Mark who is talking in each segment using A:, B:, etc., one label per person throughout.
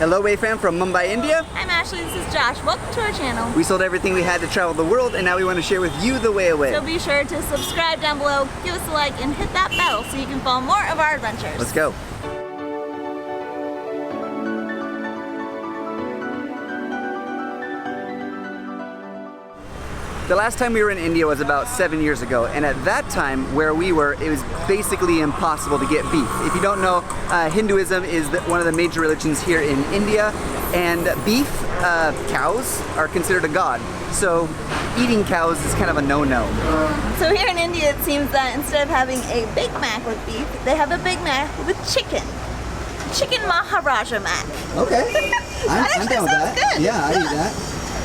A: Hello, Wei fam from Mumbai, India.
B: I'm Ashley, this is Josh. Welcome to our channel.
A: We sold everything we had to travel the world, and now we want to share with you the way away.
B: So be sure to subscribe down below, give us a like, and hit that bell so you can follow more of our adventures.
A: Let's go. The last time we were in India was about 7 years ago, and at that time where we were, it was basically impossible to get beef. If you don't know, Hinduism is one of the major religions here in India, and beef, cows, are considered a god. So eating cows is kind of a no-no.
B: So here in India, it seems that instead of having a Big Mac with beef, they have a Big Mac with chicken. Chicken Maharaja Mac.
A: Okay, I'm down with that.
B: Good.
A: Yeah, I eat that.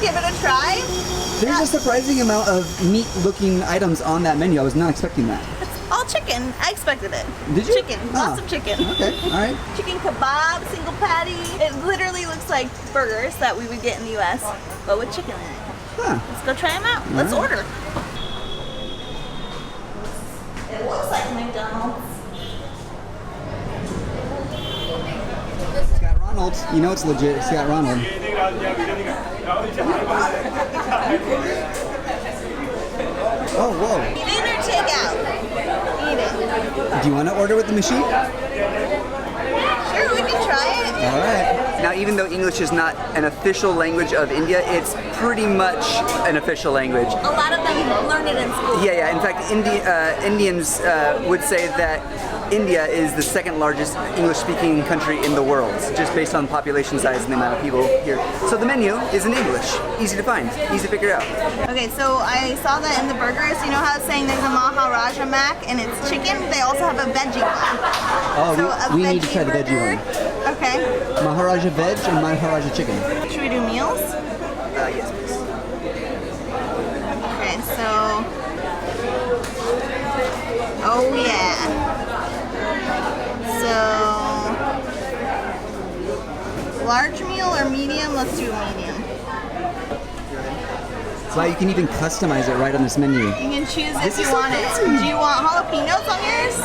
B: Give it a try.
A: There's a surprising amount of meat-looking items on that menu. I was not expecting that.
B: It's all chicken. I expected it.
A: Did you?
B: Chicken. Lots of chicken.
A: Okay, all right.
B: Chicken kebab, single patty. It literally looks like burgers that we would get in the U.S., but with chicken in it.
A: Huh.
B: Let's go try them out. Let's order. It looks like McDonald's.
A: It's got Ronald. You know it's legit. It's got Ronald. Oh, whoa.
B: Eat in or take out? Eat it.
A: Do you want to order with the machine?
B: Sure, we can try it.
A: All right. Now, even though English is not an official language of India, it's pretty much an official language.
B: A lot of them learn it in school.
A: Yeah. In fact, Indians would say that India is the second largest English-speaking country in the world, just based on population size and the amount of people here. So the menu is in English. Easy to find, easy to figure out.
B: Okay, so I saw that in the burgers. You know how it's saying there's a Maharaja Mac and it's chicken? They also have a veggie one.
A: Oh,
B: so
A: we need to try the veggie one.
B: Okay.
A: Maharaja veg and Maharaja chicken.
B: Should we do meals?
A: Yes, please.
B: Okay, so... Oh, yeah. So, large meal or medium? Let's do medium.
A: Wow, you can even customize it right on this menu.
B: You can choose if you want it. Do you want jalapenos on yours?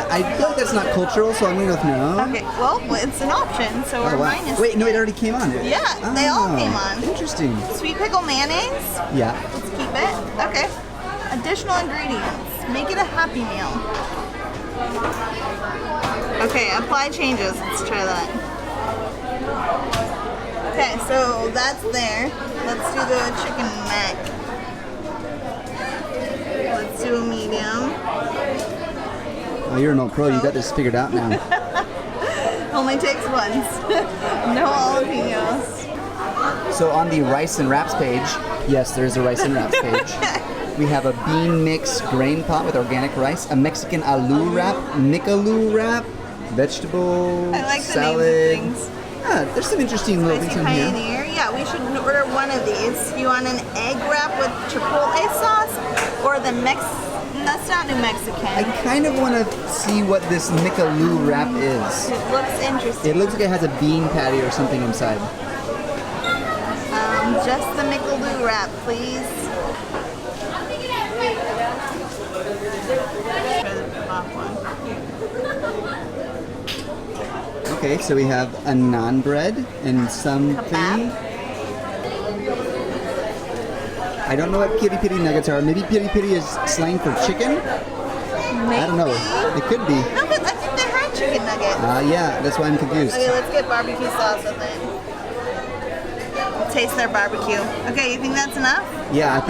A: I feel like that's not cultural, so I'm going to go with no.
B: Okay, well, it's an option, so we're minus.
A: Wait, no, it already came on.
B: Yeah, they all came on.
A: Interesting.
B: Sweet pickle mayonnaise?
A: Yeah.
B: Let's keep it. Okay. Additional ingredients. Make it a happy meal. Okay, apply changes. Let's try that. Okay, so that's there. Let's do the chicken mac. Let's do a medium.
A: Oh, you're an old pro. You got this figured out now.
B: Only takes once. No jalapenos.
A: So on the rice and wraps page, yes, there's a rice and wraps page. We have a bean mix grain pot with organic rice, a Mexican aloo wrap, Micaloo wrap, vegetable
B: I like the
A: salad.
B: names of things.
A: Yeah, there's some interesting little things in here.
B: Pioneer. Yeah, we should order one of these. You want an egg wrap with chipotle sauce or the that's not New Mexican.
A: I kind of want to see what this Micaloo wrap is.
B: It looks interesting.
A: It looks like it has a bean patty or something inside.
B: Just the Micaloo wrap, please.
A: Okay, so we have a naan bread and something. I don't know what piri piri nuggets are. Maybe piri piri is slang for chicken?
B: Maybe.
A: I don't know. It could be.
B: No, but I think they had chicken nuggets.
A: Yeah, that's why I'm confused.
B: Okay, let's get barbecue sauce with it. Taste their barbecue. Okay, you think that's enough?
A: Yeah, I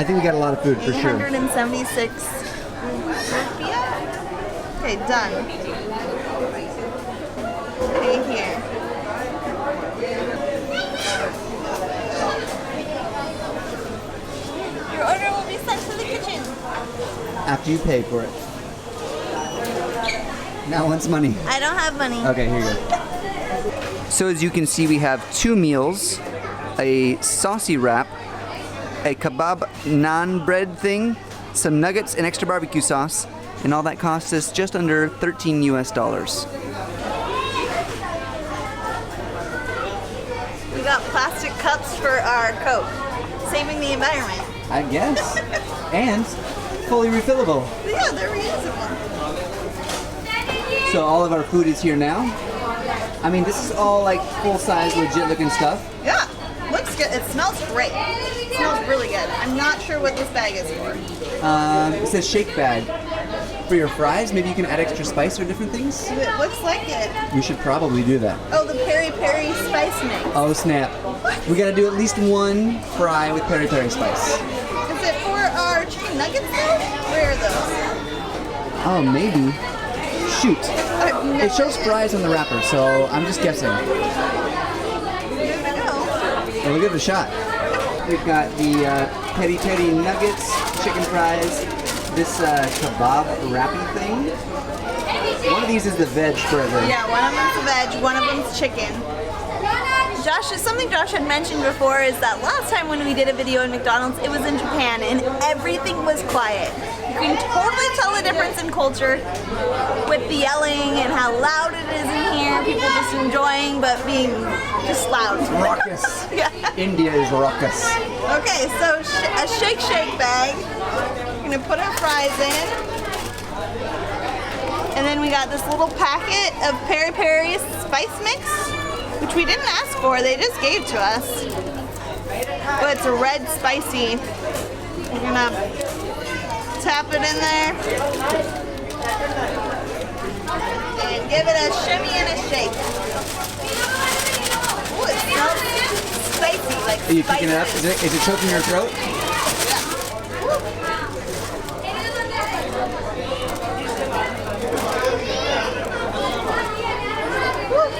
A: think we got a lot of food for sure.
B: 876 rupiah. Okay, done. Pay here. Your order will be sent to the kitchen.
A: After you pay for it. Now wants money.
B: I don't have money.
A: Okay, here you go. So as you can see, we have 2 meals, a saucy wrap, a kebab naan bread thing, some nuggets and extra barbecue sauce, and all that cost us just under $13 US.
B: We got plastic cups for our Coke, saving the environment.
A: I guess. And fully refillable.
B: Yeah, they're reusable.
A: So all of our food is here now. I mean, this is all like full-size, legit-looking stuff.
B: Yeah, looks good. It smells great. It smells really good. I'm not sure what this bag is for.
A: It says shake bag. For your fries, maybe you can add extra spice or different things?
B: It looks like it.
A: You should probably do that.
B: Oh, the peri peri spice mix.
A: Oh snap. We gotta do at least one fry with peri peri spice.
B: Is it for our chicken nuggets though? Where are those?
A: Oh, maybe. Shoot.
B: I have no
A: It shows
B: idea.
A: fries on the wrapper, so I'm just guessing.
B: There we go.
A: Well, we'll give it a shot. We've got the peri peri nuggets, chicken fries, this kebab wrappy thing. One of these is the veg burger.
B: Yeah, one of them's veg, one of them's chicken. Something Josh had mentioned before is that last time when we did a video in McDonald's, it was in Japan and everything was quiet. You can totally tell the difference in culture with the yelling and how loud it is in here. People just enjoying but being just loud.
A: Raucous.
B: Yeah.
A: India is raucous.
B: Okay, so a shake bag. We're gonna put our fries in. And then we got this little packet of peri peri spice mix, which we didn't ask for, they just gave to us. But it's a red spicy. We're gonna tap it in there. And give it a shimmy and a shake. Ooh, it smells spicy, like
A: Are you picking it up?
B: spicy.
A: Is it choking your throat?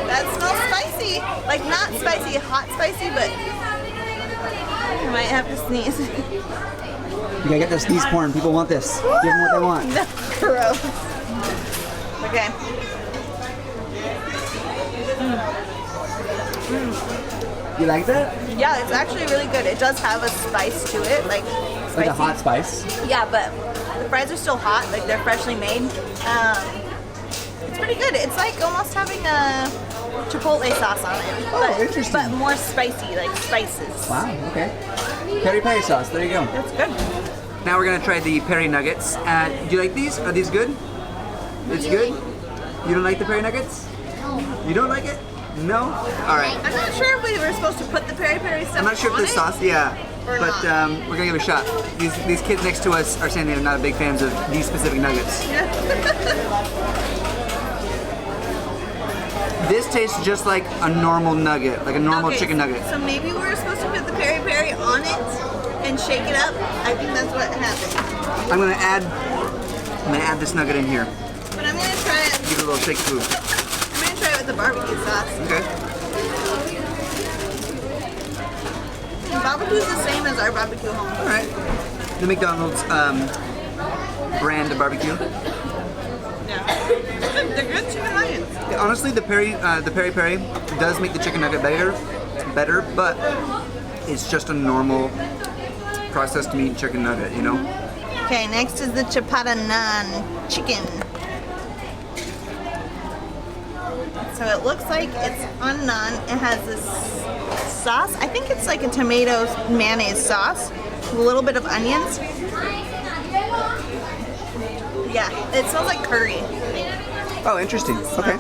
B: That smells spicy. Like not spicy, hot spicy, but I might have to sneeze.
A: You gotta get those sneeze porn. People want this. Give them what they want.
B: No, gross. Okay.
A: You like that?
B: Yeah, it's actually really good. It does have a spice to it, like spicy.
A: Like a hot spice.
B: Yeah, but the fries are still hot, like they're freshly made. It's pretty good. It's like almost having a chipotle sauce on it.
A: Oh, interesting.
B: But more spicy, like spices.
A: Wow, okay. Peri peri sauce, there you go.
B: That's good.
A: Now we're gonna try the peri nuggets. Do you like these? Are these good? It's good? You don't like the peri nuggets? You don't like it? No? Alright.
B: I'm not sure if we were supposed to put the peri peri stuff
A: I'm not sure if
B: on
A: the
B: it.
A: sauce, yeah.
B: Or
A: But
B: not.
A: we're gonna give it a shot. These kids next to us are saying they're not big fans of these specific nuggets. This tastes just like a normal nugget, like a normal
B: Okay,
A: chicken nugget.
B: So maybe we were supposed to put the peri peri on it and shake it up. I think that's what happened.
A: I'm gonna add this nugget in here.
B: But I'm gonna try it.
A: Give it a little shake food.
B: I'm gonna try it with the barbecue sauce.
A: Okay.
B: Barbecue's the same as our barbecue home.
A: All right. The McDonald's brand of barbecue.
B: Yeah. They're good chicken nuggets.
A: Yeah, honestly, the peri peri does make the chicken nugget better, but it's just a normal processed meat chicken nugget, you know?
B: Okay, next is the chapata naan chicken. So it looks like it's on naan. It has this sauce. I think it's like a tomato mayonnaise sauce with a little bit of onions. Yeah, it smells like curry.
A: Oh, interesting. Okay.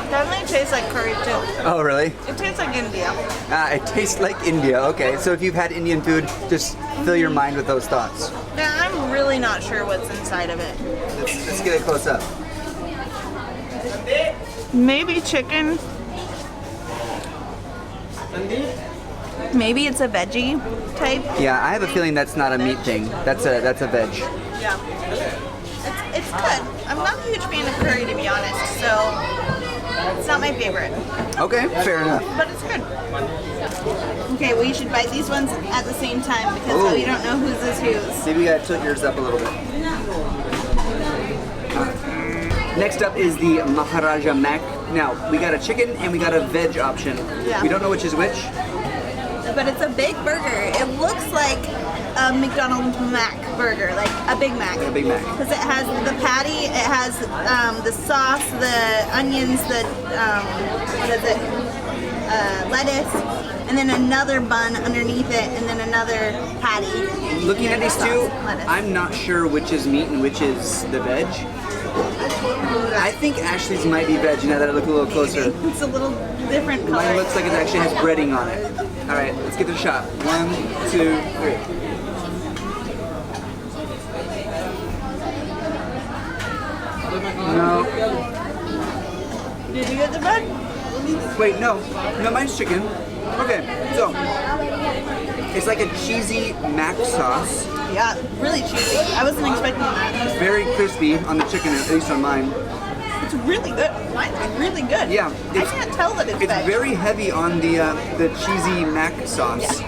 B: Definitely tastes like curry too.
A: Oh, really?
B: It tastes like India.
A: It tastes like India. Okay, so if you've had Indian food, just fill your mind with those thoughts.
B: Yeah, I'm really not sure what's inside of it.
A: Let's get it close up.
B: Maybe chicken. Maybe it's a veggie type.
A: Yeah, I have a feeling that's not a meat thing. That's a veg.
B: Yeah. It's good. I'm not a huge fan of curry to be honest, so it's not my favorite.
A: Okay, fair enough.
B: But it's good. Okay, well you should bite these ones at the same time because
A: Ooh.
B: you don't know whose is whose.
A: Maybe you gotta tilt yours up a little bit. Next up is the Maharaja Mac. Now, we got a chicken and we got a veg option.
B: Yeah.
A: We don't know which is which.
B: But it's a big burger. It looks like a McDonald's Mac burger, like a Big Mac.
A: A Big Mac.
B: Because it has the patty, it has the sauce, the onions, the what is it? lettuce, and then another bun underneath it, and then another patty.
A: Looking at these two,
B: Lettuce.
A: I'm not sure which is meat and which is the veg. I think Ashley's might be veg now that I look a little closer.
B: It's a little different color.
A: Mine looks like it actually has breading on it. All right, let's give it a shot. 1, 2, 3. No.
B: Did you get the bun?
A: Wait, no. No, mine's chicken. Okay, so it's like a cheesy mac sauce.
B: Yeah, really cheesy. I wasn't expecting that.
A: Very crispy on the chicken, at least on mine.
B: It's really good. Mine's really good.
A: Yeah,
B: I can't tell that it's veg.
A: very heavy on the cheesy mac sauce.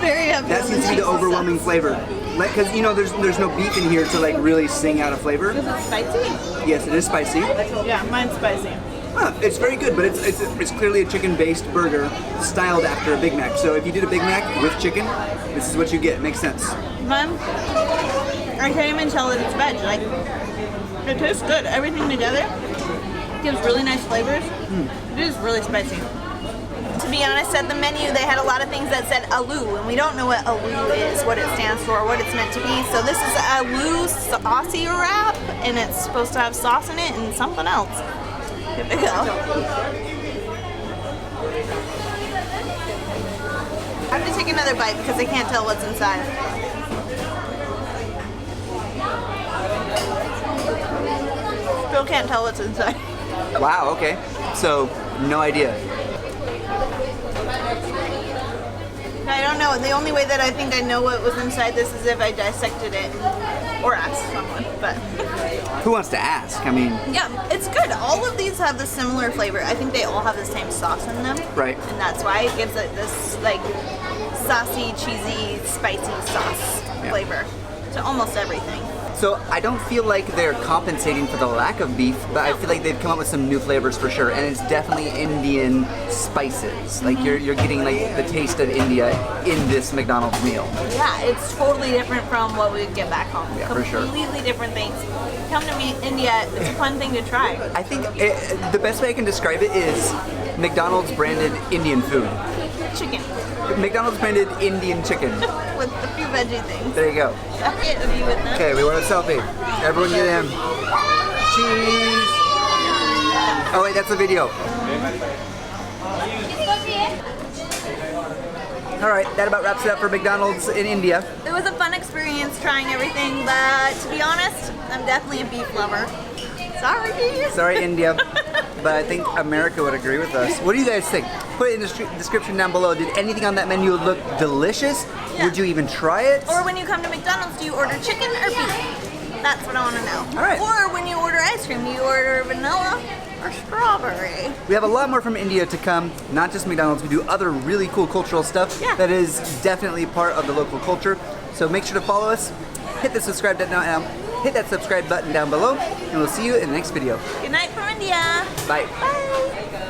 B: Very heavy.
A: That
B: on
A: seems to be the
B: cheesy
A: overwhelming
B: sauce.
A: flavor. Because you know, there's no beef in here to like really sing out a flavor.
B: Is it spicy?
A: Yes, it is spicy.
B: Yeah, mine's spicy.
A: Huh, it's very good, but it's clearly a chicken-based burger styled after a Big Mac. So if you did a Big Mac with chicken, this is what you get. It makes sense.
B: Mine, I can't even tell that it's veg. Like, it tastes good. Everything together gives really nice flavors. It is really spicy. To be honest, at the menu they had a lot of things that said aloo, and we don't know what aloo is, what it stands for, what it's meant to be. So this is aloo saucy wrap, and it's supposed to have sauce in it and something else. Here we go. I have to take another bite because I can't tell what's inside. Still can't tell what's inside.
A: Wow, okay. So, no idea.
B: I don't know. The only way that I think I know what was inside this is if I dissected it or asked someone. But
A: Who wants to ask? I mean,
B: yeah, it's good. All of these have a similar flavor. I think they all have the same sauce in them.
A: right.
B: And that's why it gives it this like saucy, cheesy, spicy sauce flavor to almost everything.
A: So I don't feel like they're compensating for the lack of beef, but I feel like they've come up with some new flavors for sure, and it's definitely Indian spices. Like you're getting like the taste of India in this McDonald's meal.
B: Yeah, it's totally different from what we would get back home.
A: Yeah, for sure.
B: Completely different things. Come to India, it's a fun thing to try.
A: I think the best way I can describe it is McDonald's branded Indian food.
B: Chicken
A: McDonald's branded Indian chicken.
B: with a few veggie things.
A: There you go.
B: I'll get a few with them.
A: Okay, we want a selfie. Everyone get in. Cheese. Oh wait, that's a video. All right, that about wraps it up for McDonald's in India.
B: It was a fun experience trying everything, but to be honest, I'm definitely a beef lover. Sorry.
A: Sorry, India, but I think America would agree with us. What do you guys think? Put it in the description down below. Did anything on that menu look delicious?
B: Yeah.
A: Would you even try it?
B: Or when you come to McDonald's, do you order chicken or beef? That's what I want to know.
A: All right.
B: Or when you order ice cream, do you order vanilla or strawberry?
A: We have a lot more from India to come, not just McDonald's. We do other really cool cultural stuff that is definitely part of the local culture. So make sure to follow us. Hit the subscribe button down below, and we'll see you in the next video.
B: Good night from India.
A: Bye.
B: Bye.